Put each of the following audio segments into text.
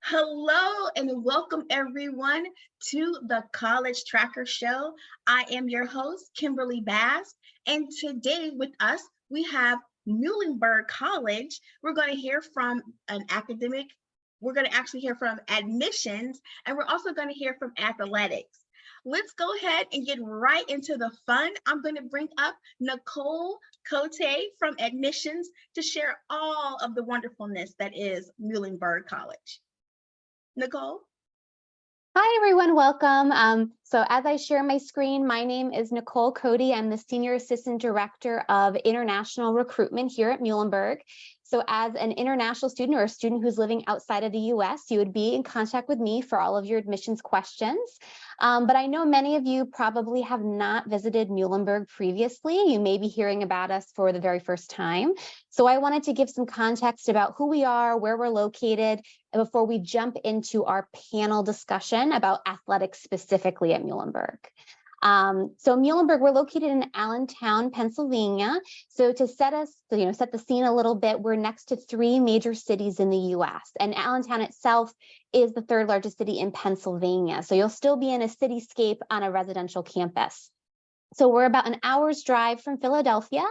Hello and welcome everyone to the College Tracker Show. I am your host, Kimberly Bass, and today with us we have Muhlenberg College. We're going to hear from we're going to actually hear from admissions, and we're also going to hear from athletics. Let's go ahead and get right into the fun. I'm going to bring up Nicole Cote from admissions to share all of the wonderfulness that is Muhlenberg College. Nicole? Hi, everyone. Welcome. So as I share my screen, my name is Nicole Cody. I'm the Senior Assistant Director of International Recruitment here at Muhlenberg. So as an international student or a student who's living outside of the US, you would be in contact with me for all of your admissions questions. But I know many of you probably have not visited Muhlenberg previously. You may be hearing about us for the very first time. So I wanted to give some context about who we are, where we're located, before we jump into our panel discussion about athletics specifically at Muhlenberg. So Muhlenberg, we're located in Allentown, Pennsylvania. So to set the scene a little bit, we're next to three major cities in the US, and Allentown itself is the third largest city in Pennsylvania. So you'll still be in a cityscape on a residential campus. So we're about an hour's drive from Philadelphia,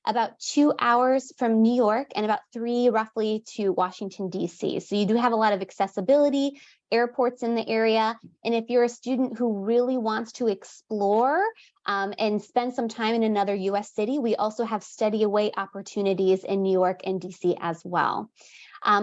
about 2 hours from New York, and about 3 roughly to Washington, D.C. So you do have a lot of accessibility, airports in the area. And if you're a student who really wants to explore and spend some time in another U.S. city, we also have study away opportunities in New York and D.C. as well.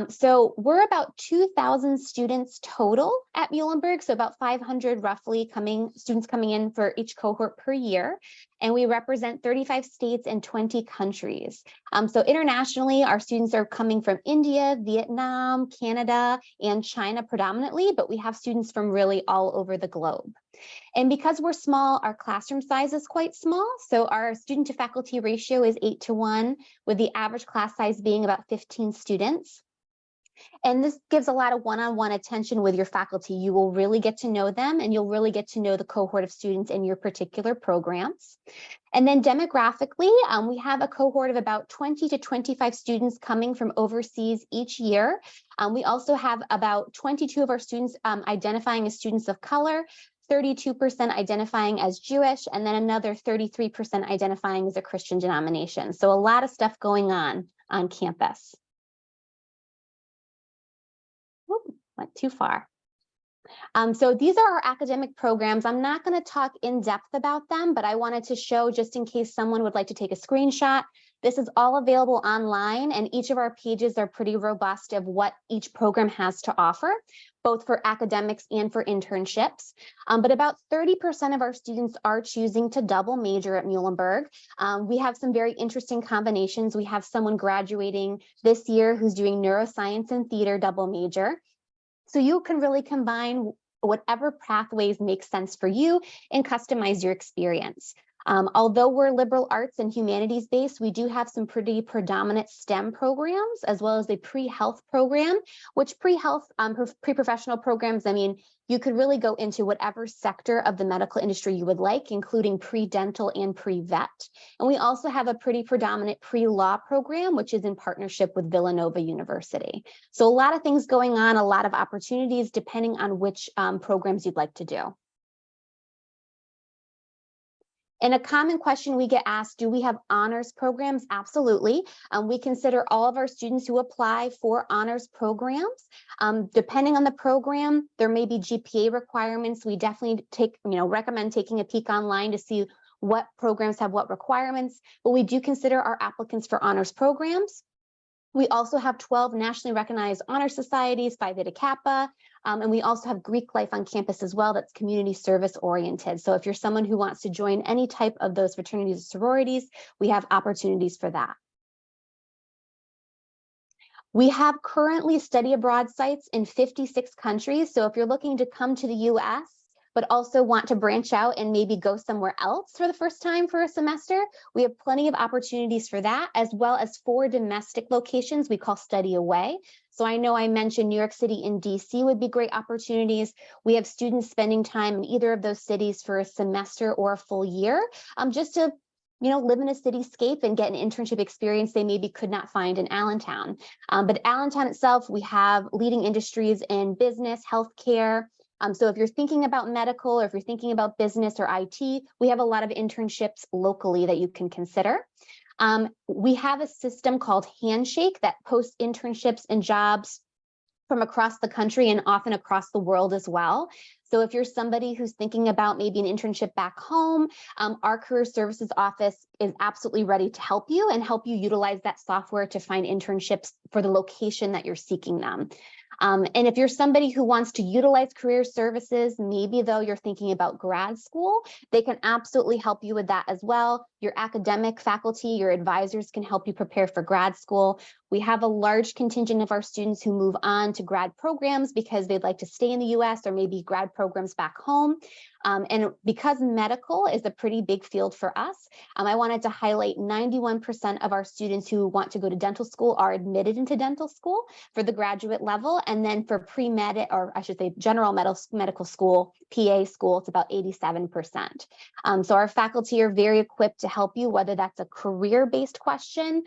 So we're about 2,000 students total at Muhlenberg, so about 500 roughly students coming in for each cohort per year, and we represent 35 states and 20 countries. So internationally, our students are coming from India, Vietnam, Canada, and China predominantly, but we have students from really all over the globe. And because we're small, our classroom size is quite small. So our student to faculty ratio is 8:1, with the average class size being about 15 students. And this gives a lot of one-on-one attention with your faculty. You will really get to know them, and you'll really get to know the cohort of students in your particular programs. And then demographically, we have a cohort of about 20 to 25 students coming from overseas each year. We also have about 22 of our students identifying as students of color, 32% identifying as Jewish, and then another 33% identifying as a Christian denomination. So a lot of stuff going on campus. Went too far. So these are our academic programs. I'm not going to talk in depth about them, but I wanted to show, just in case someone would like to take a screenshot, this is all available online, and each of our pages are pretty robust of what each program has to offer, both for academics and for internships. But about 30% of our students are choosing to double major at Muhlenberg. We have some very interesting combinations. We have someone graduating this year who's doing neuroscience and theater double major. So you can really combine whatever pathways make sense for you and customize your experience. Although we're liberal arts and humanities based, we do have some pretty predominant STEM programs, as well as a pre-health program, which pre-health, pre-professional programs, I mean, you could really go into whatever sector of the medical industry you would like, including pre-dental and pre-vet. And we also have a pretty predominant pre-law program, which is in partnership with Villanova University. So a lot of things going on, a lot of opportunities, depending on which programs you'd like to do. And a common question we get asked, do we have honors programs? Absolutely. We consider all of our students who apply for honors programs. Depending on the program, there may be GPA requirements. We definitely recommend taking a peek online to see what programs have what requirements, but we do consider our applicants for honors programs. We also have 12 nationally recognized honor societies, Phi Beta Kappa, and we also have Greek life on campus as well that's community service oriented. So if you're someone who wants to join any type of those fraternities or sororities, we have opportunities for that. We have currently study abroad sites in 56 countries. So if you're looking to come to the US, but also want to branch out and maybe go somewhere else for the first time for a semester, we have plenty of opportunities for that, as well as 4 domestic locations we call study away. So I know I mentioned New York City and DC would be great opportunities. We have students spending time in either of those cities for a semester or a full year, just to live in a cityscape and get an internship experience they maybe could not find in Allentown. But Allentown itself, we have leading industries in business, healthcare. So if you're thinking about medical, or if you're thinking about business or IT, we have a lot of internships locally that you can consider. We have a system called Handshake that posts internships and jobs from across the country and often across the world as well. So if you're somebody who's thinking about maybe an internship back home, our career services office is absolutely ready to help you and help you utilize that software to find internships for the location that you're seeking them. And if you're somebody who wants to utilize career services, maybe though you're thinking about grad school, they can absolutely help you with that as well. Your academic faculty, your advisors can help you prepare for grad school. We have a large contingent of our students who move on to grad programs because they'd like to stay in the US or maybe grad programs back home. And because medical is a pretty big field for us, I wanted to highlight 91% of our students who want to go to dental school are admitted into dental school for the graduate level. And then for pre-med, or I should say general medical school, PA school, it's about 87%. So our faculty are very equipped to help you, whether that's a career-based question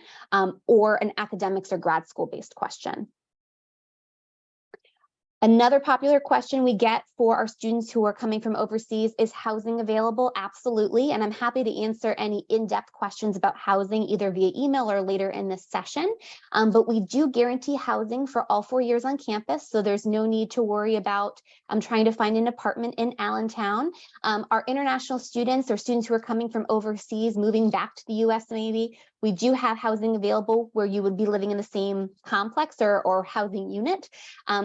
or an academics or grad school-based question. Another popular question we get for our students who are coming from overseas is housing available? Absolutely. And I'm happy to answer any in-depth questions about housing either via email or later in this session. But we do guarantee housing for all 4 years on campus. So there's no need to worry about trying to find an apartment in Allentown. Our international students or students who are coming from overseas, moving back to the US maybe, we do have housing available where you would be living in the same complex or housing unit.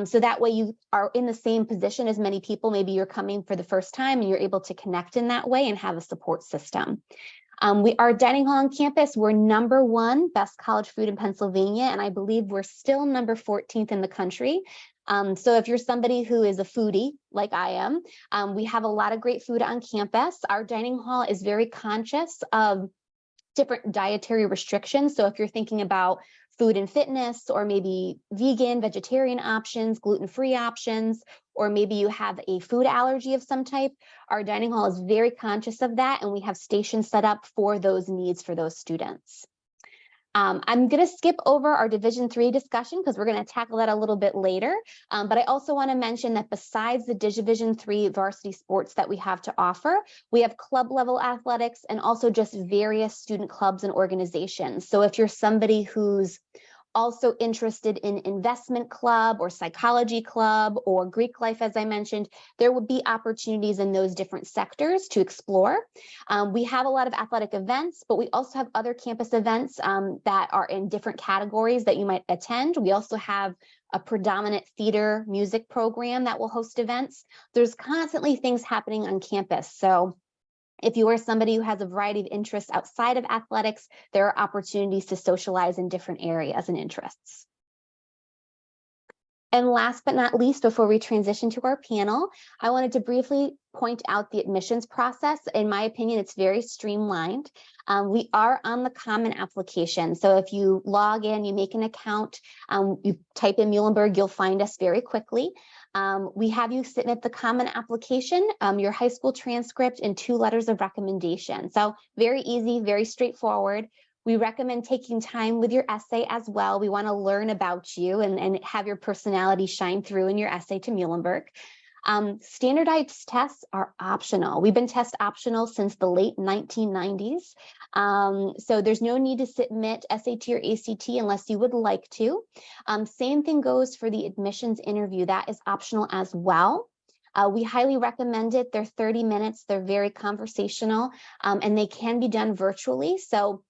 So that way you are in the same position as many people. Maybe you're coming for the first time and you're able to connect in that way and have a support system. Our dining hall on campus, we're #1 best college food in Pennsylvania, and I believe we're still number 14th in the country. So if you're somebody who is a foodie like I am, we have a lot of great food on campus. Our dining hall is very conscious of different dietary restrictions. So if you're thinking about food and fitness, or maybe vegan, vegetarian options, gluten-free options, or maybe you have a food allergy of some type, our dining hall is very conscious of that, and we have stations set up for those needs for those students. I'm going to skip over our Division III discussion because we're going to tackle that a little bit later. But I also want to mention that besides the Division III varsity sports that we have to offer, we have club level athletics and also just various student clubs and organizations. So if you're somebody who's also interested in investment club or psychology club or Greek life, as I mentioned, there would be opportunities in those different sectors to explore. We have a lot of athletic events, but we also have other campus events that are in different categories that you might attend. We also have a predominant theater music program that will host events. There's constantly things happening on campus. So if you are somebody who has a variety of interests outside of athletics, there are opportunities to socialize in different areas and interests. And last but not least, before we transition to our panel, I wanted to briefly point out the admissions process. In my opinion, it's very streamlined. We are on the Common application. So if you log in, you make an account, you type in Muhlenberg, you'll find us very quickly. We have you submit the Common application, your high school transcript, and 2 letters of recommendation. So very easy, very straightforward. We recommend taking time with your essay as well. We want to learn about you and have your personality shine through in your essay to Muhlenberg. Standardized tests are optional. We've been test optional since the late 1990s. So there's no need to submit SAT or ACT unless you would like to. Same thing goes for the admissions interview. That is optional as well. We highly recommend it. They're 30 minutes. They're very conversational, and they can be done virtually. So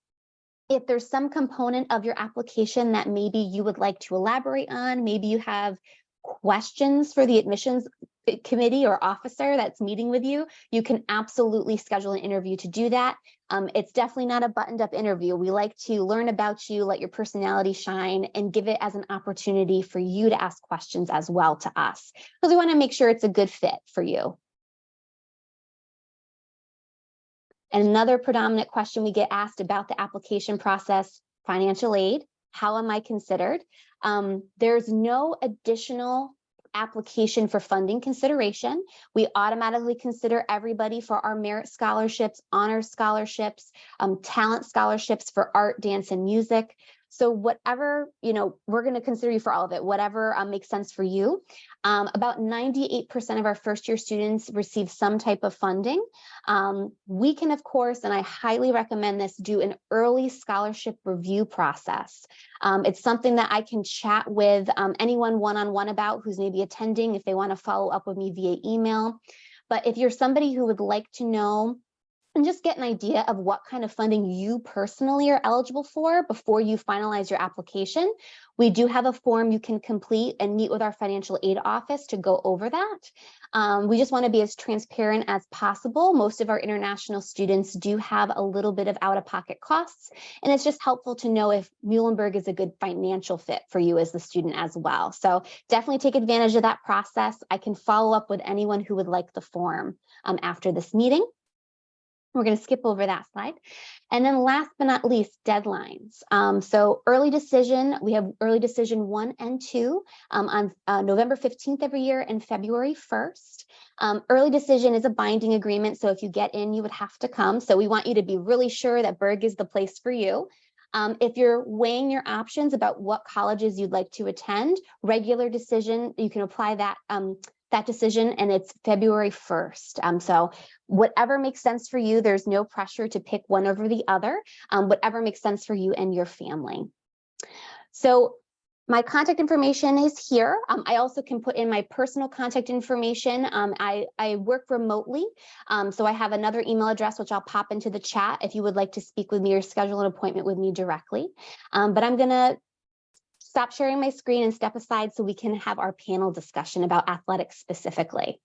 if there's some component of your application that maybe you would like to elaborate on, maybe you have questions for the admissions committee or officer that's meeting with you, you can absolutely schedule an interview to do that. It's definitely not a buttoned up interview. We like to learn about you, let your personality shine, and give it as an opportunity for you to ask questions as well to us, because we want to make sure it's a good fit for you. And another predominant question we get asked about the application process: financial aid. How am I considered? There's no additional application for funding consideration. We automatically consider everybody for our merit scholarships, honors scholarships, talent scholarships for art, dance, and music. So whatever, we're going to consider you for all of it, whatever makes sense for you. About 98% of our first year students receive some type of funding. We can, of course, and I highly recommend this, do an early scholarship review process. It's something that I can chat with anyone one-on-one about who's maybe attending if they want to follow up with me via email. But if you're somebody who would like to know and just get an idea of what kind of funding you personally are eligible for before you finalize your application, we do have a form you can complete and meet with our financial aid office to go over that. We just want to be as transparent as possible. Most of our international students do have a little bit of out-of-pocket costs, and it's just helpful to know if Muhlenberg is a good financial fit for you as the student as well. So definitely take advantage of that process. I can follow up with anyone who would like the form after this meeting. We're going to skip over that slide. And then last but not least, deadlines. So early decision, we have early decision 1 and 2 on November 15th every year and February 1st. Early decision is a binding agreement. So if you get in, you would have to come. So we want you to be really sure that Berg is the place for you. If you're weighing your options about what colleges you'd like to attend, regular decision, you can apply that that decision, and it's February 1st. So whatever makes sense for you, there's no pressure to pick one over the other, whatever makes sense for you and your family. So my contact information is here. I also can put in my personal contact information. I work remotely, so I have another email address, which I'll pop into the chat if you would like to speak with me or schedule an appointment with me directly. But I'm gonna stop sharing my screen and step aside so we can have our panel discussion about athletics specifically.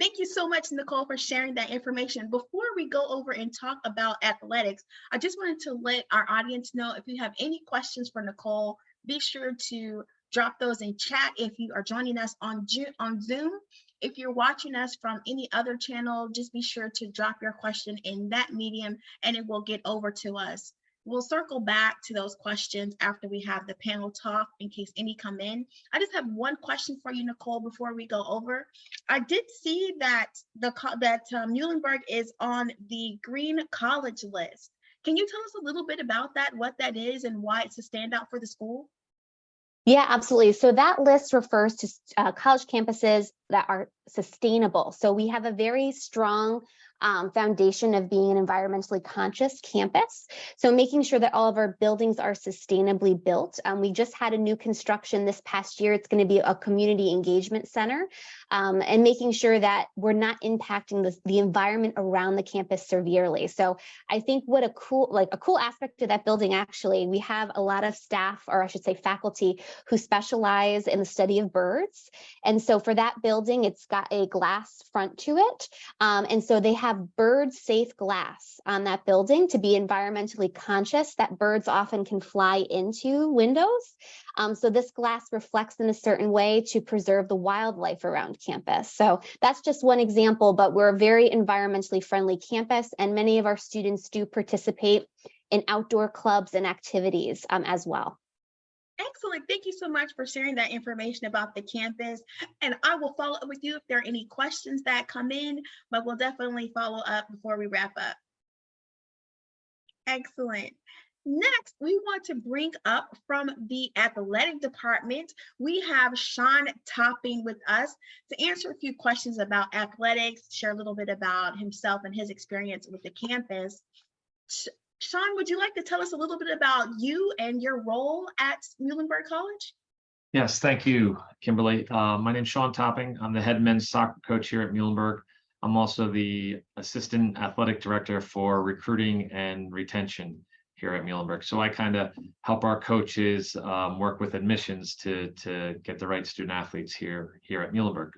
Thank you so much, Nicole, for sharing that information. Before we go over and talk about athletics, I just wanted to let our audience know if you have any questions for Nicole, be sure to drop those in chat if you are joining us on Zoom. If you're watching us from any other channel, just be sure to drop your question in that medium and it will get over to us. We'll circle back to those questions after we have the panel talk in case any come in. I just have one question for you, Nicole, before we go over. I did see that Muhlenberg is on the Green College list. Can you tell us a little bit about that, what that is and why it's a standout for the school? Yeah, absolutely. So that list refers to college campuses that are sustainable. So we have a very strong foundation of being an environmentally conscious campus. So making sure that all of our buildings are sustainably built. We just had a new construction this past year. It's going to be a community engagement center, and making sure that we're not impacting the environment around the campus severely. So I think what a cool aspect of that building, actually, we have a lot of staff, or I should say faculty, who specialize in the study of birds. And so for that building, it's got a glass front to it. And so they have bird safe glass on that building to be environmentally conscious that birds often can fly into windows. So this glass reflects in a certain way to preserve the wildlife around campus. So that's just one example, but we're a very environmentally friendly campus, and many of our students do participate in outdoor clubs and activities as well. Excellent. Thank you so much for sharing that information about the campus. And I will follow up with you if there are any questions that come in, but we'll definitely follow up before we wrap up. Excellent. Next, we want to bring up from the athletic department, we have Sean Topping with us to answer a few questions about athletics, share a little bit about himself and his experience with the campus. Sean, would you like to tell us a little bit about you and your role at Muhlenberg College? Yes, thank you, Kimberly. My name's Sean Topping. I'm the head men's soccer coach here at Muhlenberg. I'm also the assistant athletic director for recruiting and retention here at Muhlenberg. So I kind of help our coaches work with admissions to get the right student athletes here at Muhlenberg.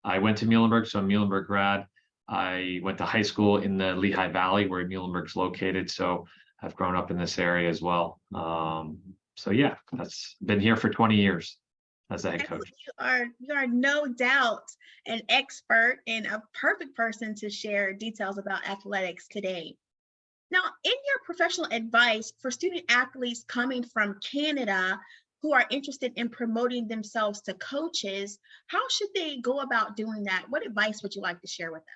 I went to Muhlenberg, so I'm a Muhlenberg grad. I went to high school in the Lehigh Valley where Muhlenberg's located. So I've grown up in this area as well. So yeah, that's been here for 20 years as a head coach. You are no doubt an expert and a perfect person to share details about athletics today. Now, in your professional advice for student athletes coming from Canada who are interested in promoting themselves to coaches, how should they go about doing that? What advice would you like to share with them?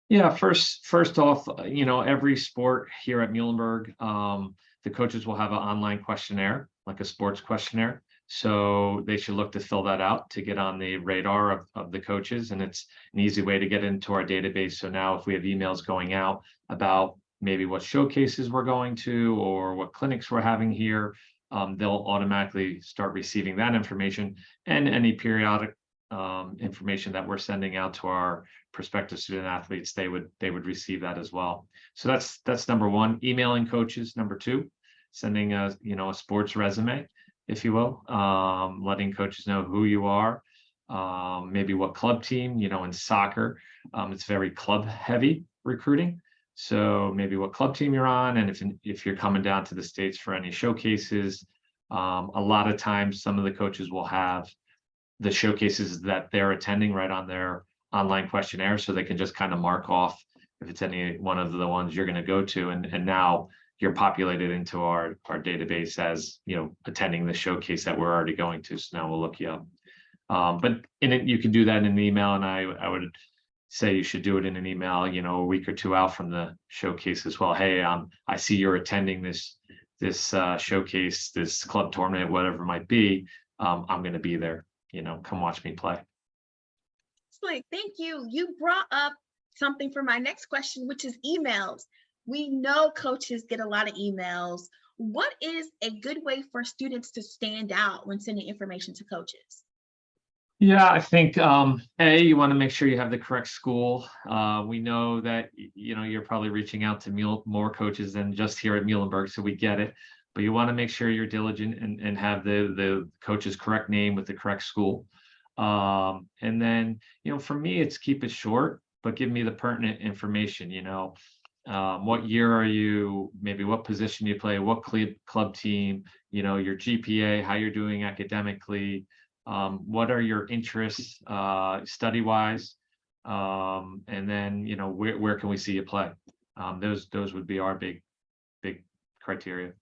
Yeah, first off, every sport here at Muhlenberg, the coaches will have an online questionnaire, like a sports questionnaire. So they should look to fill that out to get on the radar of the coaches. And it's an easy way to get into our database. So now if we have emails going out about maybe what showcases we're going to or what clinics we're having here, they'll automatically start receiving that information and any periodic information that we're sending out to our prospective student athletes, they would receive that as well. So that's number one. Emailing coaches. Number two, sending a sports resume, if you will, letting coaches know who you are, maybe what club team. In soccer, it's very club heavy recruiting. So maybe what club team you're on, and if you're coming down to the States for any showcases, a lot of times some of the coaches will have the showcases that they're attending right on their online questionnaire, so they can just kind of mark off if it's any one of the ones you're going to go to, and now you're populated into our database as attending the showcase that we're already going to. So now we'll look you up. But you can do that in an email, and I would say you should do it in an email, a week or two out from the showcase as well. Hey, I see you're attending this showcase, this club tournament, whatever it might be. I'm going to be there. Come watch me play. Excellent. Thank you. You brought up something for my next question, which is emails. We know coaches get a lot of emails. What is a good way for students to stand out when sending information to coaches? Yeah, I think you want to make sure you have the correct school. We know that you're probably reaching out to more coaches than just here at Muhlenberg, so we get it. But you want to make sure you're diligent and have the coach's correct name with the correct school. And then, for me, it's keep it short, but give me the pertinent information. What year are you? Maybe what position you play? What club team? Your GPA, how you're doing academically. What are your interests study-wise? And then, where can we see you play? Those would be our big criteria.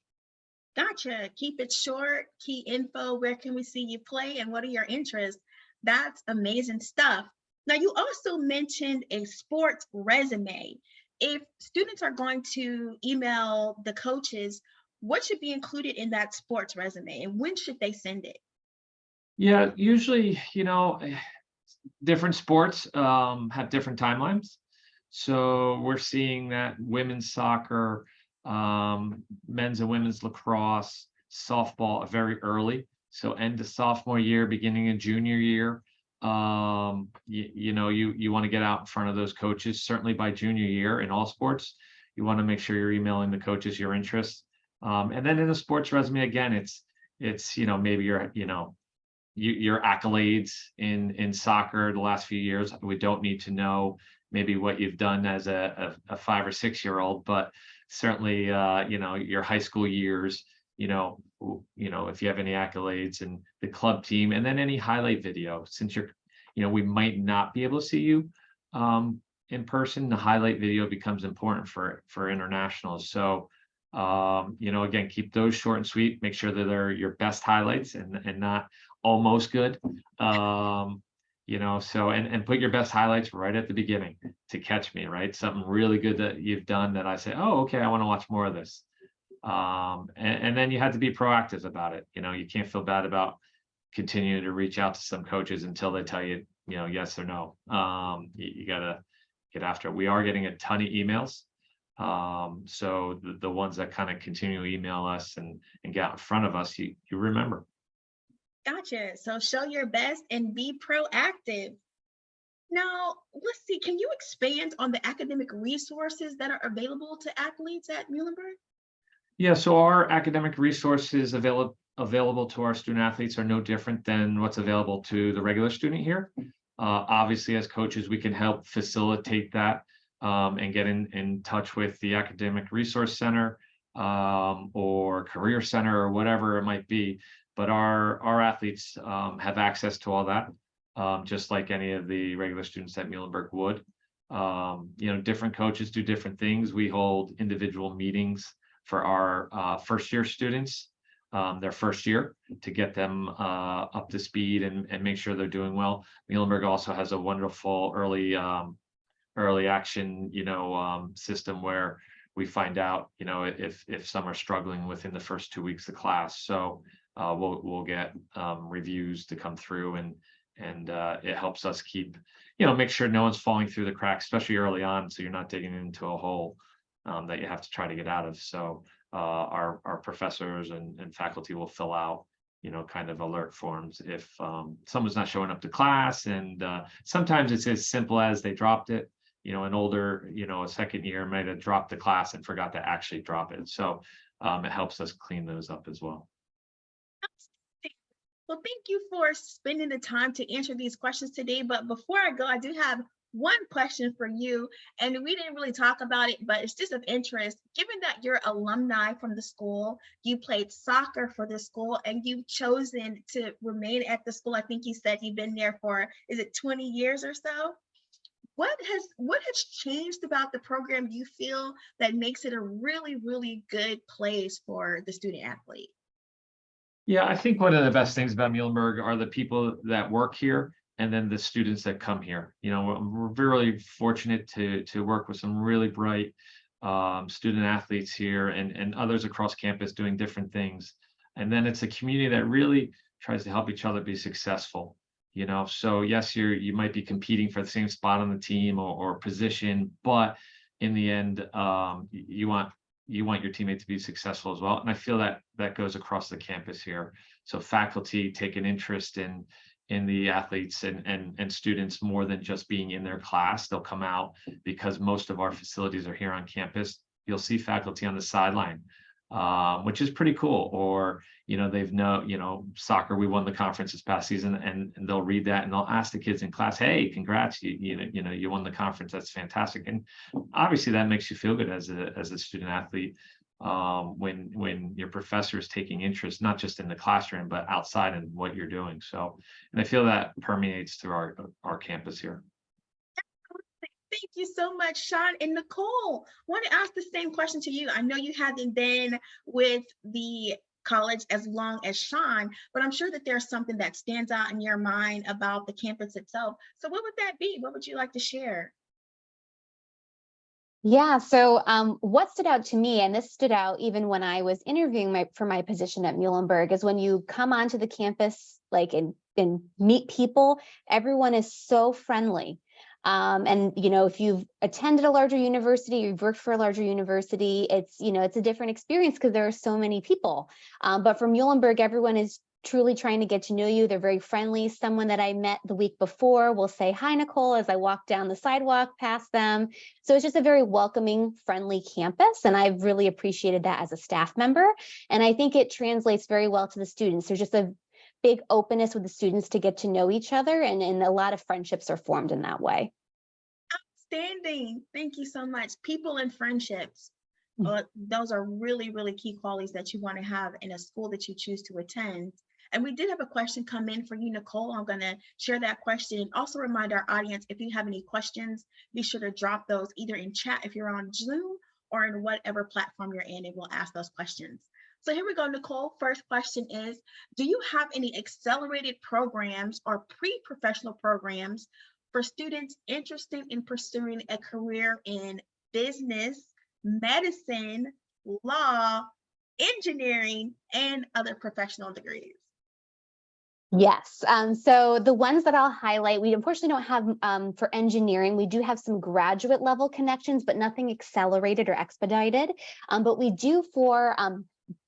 Gotcha. Keep it short, key info, where can we see you play, and what are your interests? That's amazing stuff. Now, you also mentioned a sports resume. If students are going to email the coaches, what should be included in that sports resume, and when should they send it? Yeah, usually, different sports have different timelines. So we're seeing that women's soccer, men's and women's lacrosse, softball very early. So end of sophomore year, beginning of junior year. You want to get out in front of those coaches. Certainly by junior year in all sports, you want to make sure you're emailing the coaches your interests. And then in the sports resume, again, it's maybe your accolades in soccer the last few years. We don't need to know maybe what you've done as a 5 or 6 year old, but certainly your high school years, if you have any accolades, and the club team, and then any highlight video. Since we might not be able to see you in person, the highlight video becomes important for internationals. So again, keep those short and sweet. Make sure that they're your best highlights and not almost good. And put your best highlights right at the beginning to catch me, right? Something really good that you've done that I say, oh, okay, I want to watch more of this. And then you have to be proactive about it. You can't feel bad about continuing to reach out to some coaches until they tell you, yes or no. You got to get after it. We are getting a ton of emails. So the ones that kind of continue to email us and get out in front of us, you remember. Gotcha. So show your best and be proactive. Now, let's see, can you expand on the academic resources that are available to athletes at Muhlenberg? Yeah, so our academic resources available to our student athletes are no different than what's available to the regular student here. Obviously, as coaches, we can help facilitate that and get in touch with the Academic Resource Center or Career Center or whatever it might be. But our athletes have access to all that, just like any of the regular students at Muhlenberg would. Different coaches do different things. We hold individual meetings for our first year students, their first year, to get them up to speed and make sure they're doing well. Muhlenberg also has a wonderful early action, system where we find out, if some are struggling within the first 2 weeks of class. So we'll get reviews to come through, and it helps us keep, make sure no one's falling through the cracks, especially early on, so you're not digging into a hole that you have to try to get out of. So our professors and faculty will fill out, kind of alert forms if someone's not showing up to class. And sometimes it's as simple as they dropped it. An older, a second year might have dropped the class and forgot to actually drop it. So it helps us clean those up as well. Well, thank you for spending the time to answer these questions today. But before I go, I do have one question for you, and we didn't really talk about it, but it's just of interest. Given that you're alumni from the school, you played soccer for the school, and you've chosen to remain at the school. I think you said you've been there for, is it 20 years or so? What has changed about the program you feel that makes it a really, really good place for the student athlete? Yeah, I think one of the best things about Muhlenberg are the people that work here, and then the students that come here. We're really fortunate to work with some really bright student athletes here, and others across campus doing different things. And then it's a community that really tries to help each other be successful. So yes, you might be competing for the same spot on the team or position, but in the end, you want your teammate to be successful as well. And I feel that goes across the campus here. So faculty take an interest in the athletes and students more than just being in their class. They'll come out because most of our facilities are here on campus. You'll see faculty on the sideline, which is pretty cool. Or, they've soccer, we won the conference this past season, and they'll read that and they'll ask the kids in class, hey, congrats, you won the conference. That's fantastic. And obviously that makes you feel good as a student athlete, when your professor is taking interest, not just in the classroom, but outside in what you're doing. So, and I feel that permeates through our campus here. Thank you so much, Sean. And Nicole, I want to ask the same question to you. I know you haven't been with the college as long as Sean, but I'm sure that there's something that stands out in your mind about the campus itself. So what would that be? What would you like to share? Yeah, so what stood out to me, and this stood out even when I was interviewing for my position at Muhlenberg, is when you come onto the campus, and meet people, everyone is so friendly. And if you've attended a larger university, you've worked for a larger university, it's a different experience because there are so many people. But for Muhlenberg, everyone is truly trying to get to know you. They're very friendly. Someone that I met the week before will say, hi, Nicole, as I walk down the sidewalk past them. So it's just a very welcoming, friendly campus. And I've really appreciated that as a staff member. And I think it translates very well to the students. There's just a big openness with the students to get to know each other. And a lot of friendships are formed in that way. Outstanding. Thank you so much. People and friendships. Those are really, really key qualities that you want to have in a school that you choose to attend. And we did have a question come in for you, Nicole. I'm going to share that question and also remind our audience, if you have any questions, be sure to drop those either in chat if you're on Zoom or in whatever platform you're in, and we'll ask those questions. So here we go, Nicole. First question is, do you have any accelerated programs or pre-professional programs for students interested in pursuing a career in business, medicine, law, engineering, and other professional degrees? Yes. So the ones that I'll highlight, we unfortunately don't have for engineering. We do have some graduate level connections, but nothing accelerated or expedited. But we do for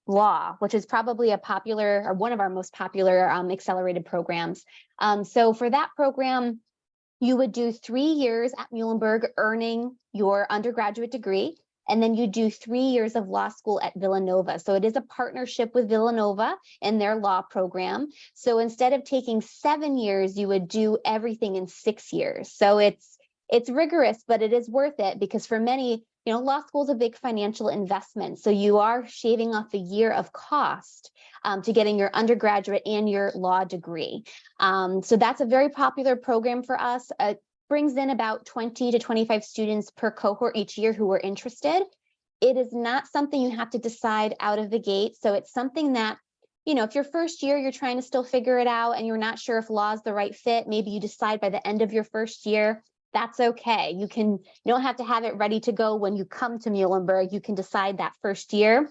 law, which is probably a popular or one of our most popular accelerated programs. So for that program, you would do 3 years at Muhlenberg earning your undergraduate degree, and then you do 3 years of law school at Villanova. So it is a partnership with Villanova and their law program. So instead of taking 7 years, you would do everything in 6 years. So it's rigorous, but it is worth it because for many, law school is a big financial investment. So you are shaving off a year of cost to getting your undergraduate and your law degree. So that's a very popular program for us. brings in about 20 to 25 students per cohort each year who are interested. It is not something you have to decide out of the gate. So it's something that, you know, if your first year, you're trying to still figure it out and you're not sure if law is the right fit, maybe you decide by the end of your first year, that's okay. You don't have to have it ready to go when you come to Muhlenberg. You can decide that first year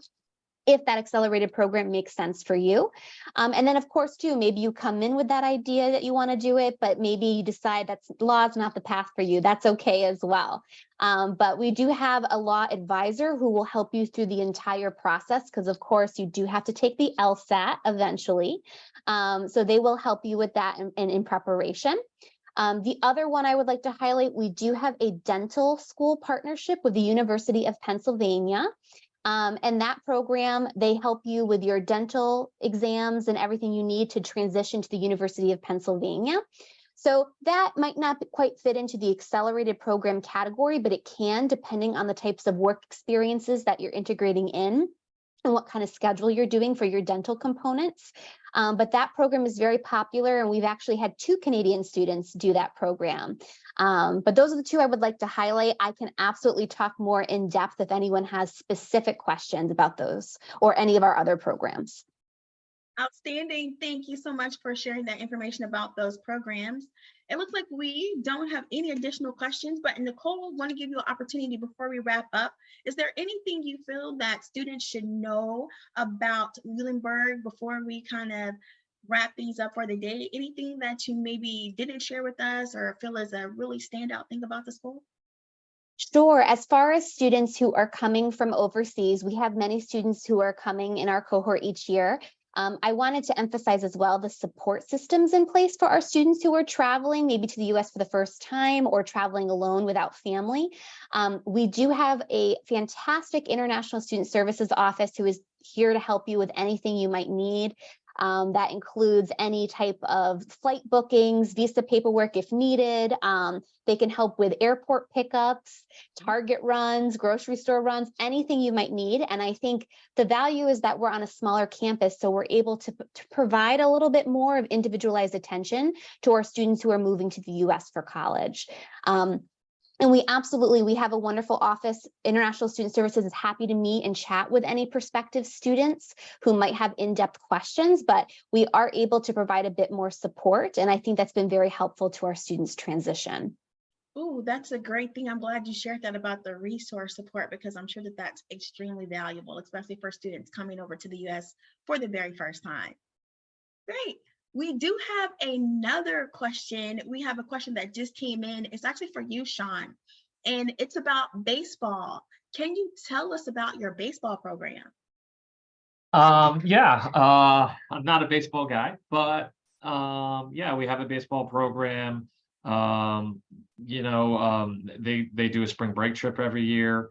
if that accelerated program makes sense for you. And then of course too, maybe you come in with that idea that you want to do it, but maybe you decide that's law is not the path for you. That's okay as well. But we do have a law advisor who will help you through the entire process, because of course you do have to take the LSAT eventually. So they will help you with that in preparation. The other one I would like to highlight, we do have a dental school partnership with the University of Pennsylvania. And that program, they help you with your dental exams and everything you need to transition to the University of Pennsylvania. So that might not quite fit into the accelerated program category, but it can, depending on the types of work experiences that you're integrating in and what kind of schedule you're doing for your dental components. But that program is very popular, and we've actually had 2 Canadian students do that program. But those are the 2 I would like to highlight. I can absolutely talk more in depth if anyone has specific questions about those or any of our other programs. Outstanding. Thank you so much for sharing that information about those programs. It looks like we don't have any additional questions, but Nicole, I want to give you an opportunity before we wrap up. Is there anything you feel that students should know about Muhlenberg before we kind of wrap these up for the day? Anything that you maybe didn't share with us or feel is a really standout thing about the school? Sure. As far as students who are coming from overseas, we have many students who are coming in our cohort each year. I wanted to emphasize as well the support systems in place for our students who are traveling maybe to the US for the first time or traveling alone without family. We do have a fantastic International Student Services office who is here to help you with anything you might need. That includes any type of flight bookings, visa paperwork if needed. They can help with airport pickups, Target runs, grocery store runs, anything you might need. And I think the value is that we're on a smaller campus, so we're able to provide a little bit more of individualized attention to our students who are moving to the US for college. And we have a wonderful office. International Student Services is happy to meet and chat with any prospective students who might have in-depth questions, but we are able to provide a bit more support. And I think that's been very helpful to our students' transition. Oh, that's a great thing. I'm glad you shared that about the resource support, because I'm sure that that's extremely valuable, especially for students coming over to the US for the very first time. Great. We do have another question. We have a question that just came in. It's actually for you, Sean, and it's about baseball. Can you tell us about your baseball program? I'm not a baseball guy, but yeah, we have a baseball program. They do a spring break trip every year.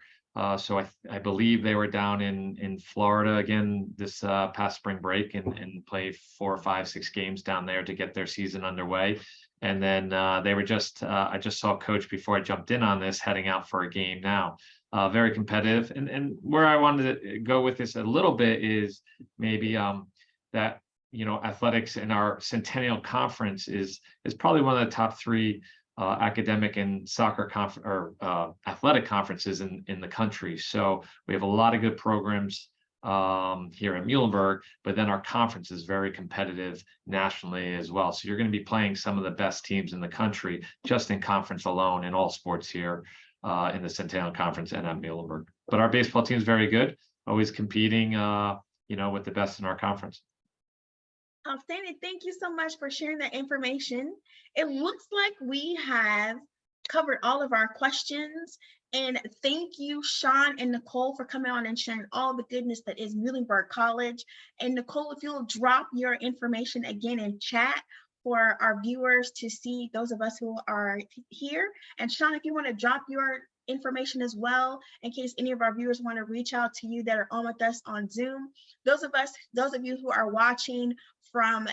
So I believe they were down in Florida again this past spring break and played 4, 5, 6 games down there to get their season underway. And then they were I just saw Coach before I jumped in on this, heading out for a game now. Very competitive. And where I wanted to go with this a little bit is maybe that, athletics in our Centennial Conference is probably one of the top 3 academic and soccer athletic conferences in the country. So we have a lot of good programs here at Muhlenberg, but then our conference is very competitive nationally as well. So you're going to be playing some of the best teams in the country just in conference alone in all sports here in the Centennial Conference and at Muhlenberg. But our baseball team is very good, always competing, with the best in our conference. Outstanding. Thank you so much for sharing that information. It looks like we have covered all of our questions. And thank you, Sean and Nicole, for coming on and sharing all the goodness that is Muhlenberg College. And Nicole, if you'll drop your information again in chat for our viewers to see, those of us who are here. And Sean, if you want to drop your information as well, in case any of our viewers want to reach out to you that are on with us on Zoom. Those of you who are watching from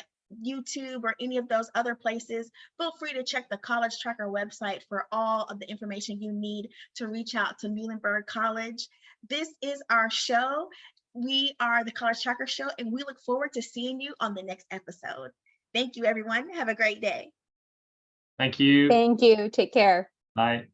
YouTube or any of those other places, feel free to check the College Tracker website for all of the information you need to reach out to Muhlenberg College. This is our show. We are the College Tracker Show, and we look forward to seeing you on the next episode. Thank you, everyone. Have a great day. Thank you. Thank you. Take care. Bye.